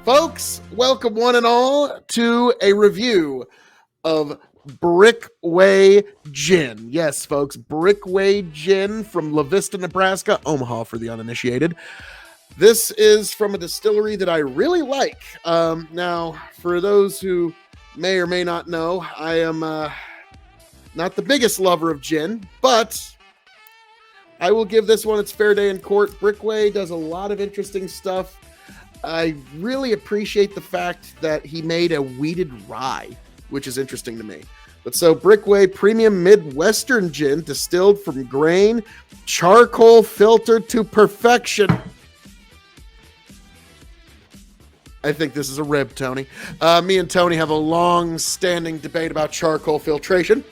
Folks, welcome one and all to a review of Brickway Gin. Yes, folks, Brickway Gin from La Vista, Nebraska, Omaha for the uninitiated. This is from a distillery that I really like. Now, for those who may or may not know, I am not the biggest lover of gin, but I will give this one its fair day in court. Brickway does a lot of interesting stuff. I really appreciate the fact that he made a wheated rye, which is interesting to me. But so Brickway Premium Midwestern Gin, distilled from grain, charcoal filtered to perfection. I think this is a rib, Tony. Me and Tony have a long-standing debate about charcoal filtration.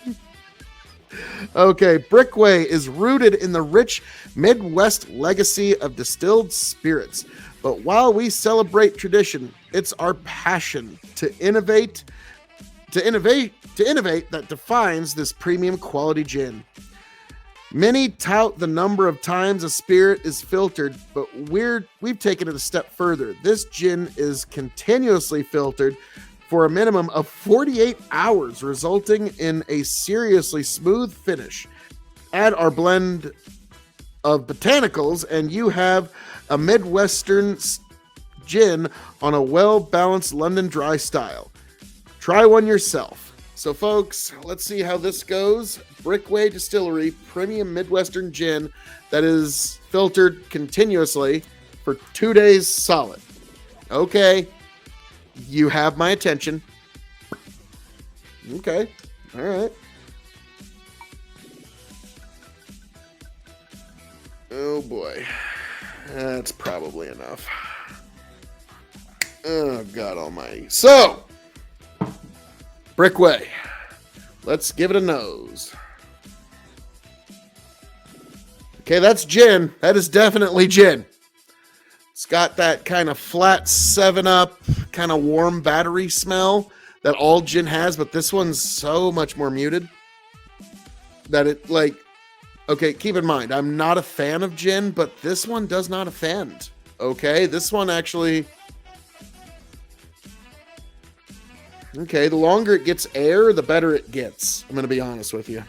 Okay, Brickway is rooted in the rich Midwest legacy of distilled spirits. But while we celebrate tradition, it's our passion to innovate that defines this premium quality gin. Many tout the number of times a spirit is filtered, but we've taken it a step further. This gin is continuously filtered for a minimum of 48 hours, resulting in a seriously smooth finish. Add our blend of botanicals, and you have a Midwestern gin on a well-balanced London dry style. Try one yourself. So, folks, let's see how this goes. Brickway Distillery Premium Midwestern Gin that is filtered continuously for 2 days solid. Okay, you have my attention. Okay, all right. Oh boy, that's probably enough. Oh God Almighty. So, Brickway, let's give it a nose. Okay, that's gin. That is definitely gin. It's got that kind of flat 7-Up, kind of warm battery smell that all gin has, but this one's so much more muted that it, like, okay, keep in mind, I'm not a fan of gin, but this one does not offend. Okay, this one actually... Okay, the longer it gets air, the better it gets. I'm going to be honest with you.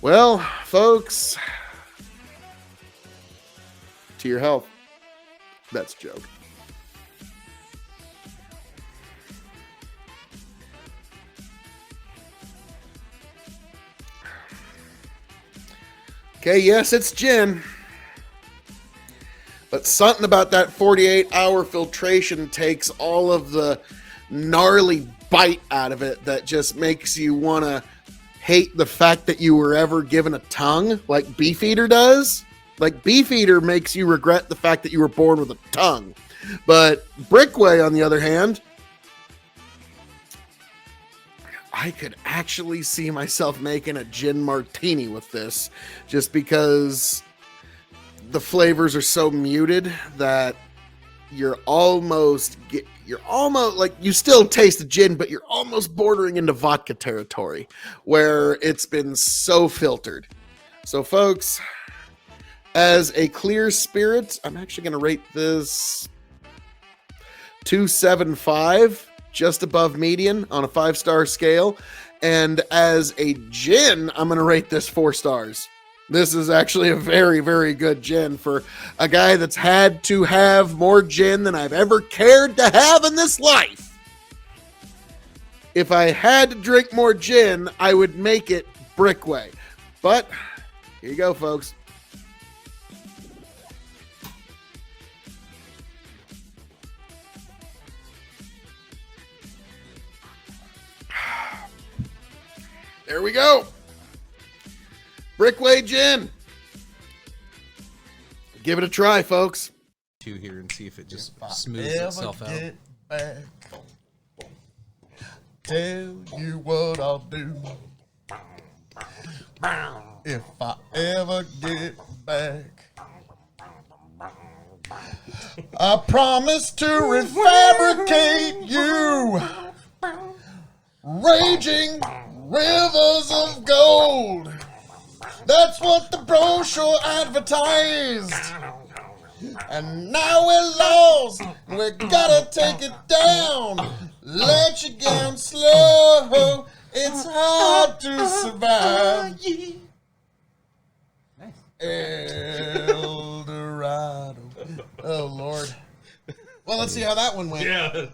Well, folks, to your health. That's a joke. Okay, yes, it's gin. But something about that 48-hour filtration takes all of the gnarly bite out of it that just makes you want to hate the fact that you were ever given a tongue like Beefeater does. Like Beefeater makes you regret the fact that you were born with a tongue. But Brickway, on the other hand, I could actually see myself making a gin martini with this, just because the flavors are so muted that you're almost like, you still taste the gin, but you're almost bordering into vodka territory where it's been so filtered. So, folks, as a clear spirit, I'm actually going to rate this 2.75, just above median on a 5-star scale. And as a gin, I'm going to rate this 4 stars. This is actually a very, very good gin for a guy that's had to have more gin than I've ever cared to have in this life. If I had to drink more gin, I would make it Brickway. But here you go, folks. There we go. Brickway Gin. Give it a try, folks. Here and see if it just smooths itself out. Back, tell you what I'll do. If I ever get back, I promise to refabricate you. Raging rivers of gold. That's what the brochure advertised. And now we're lost. We gotta take it down. Let you down slow. It's hard to survive. El Dorado. Oh, Lord. Well, let's see how that one went. Yeah.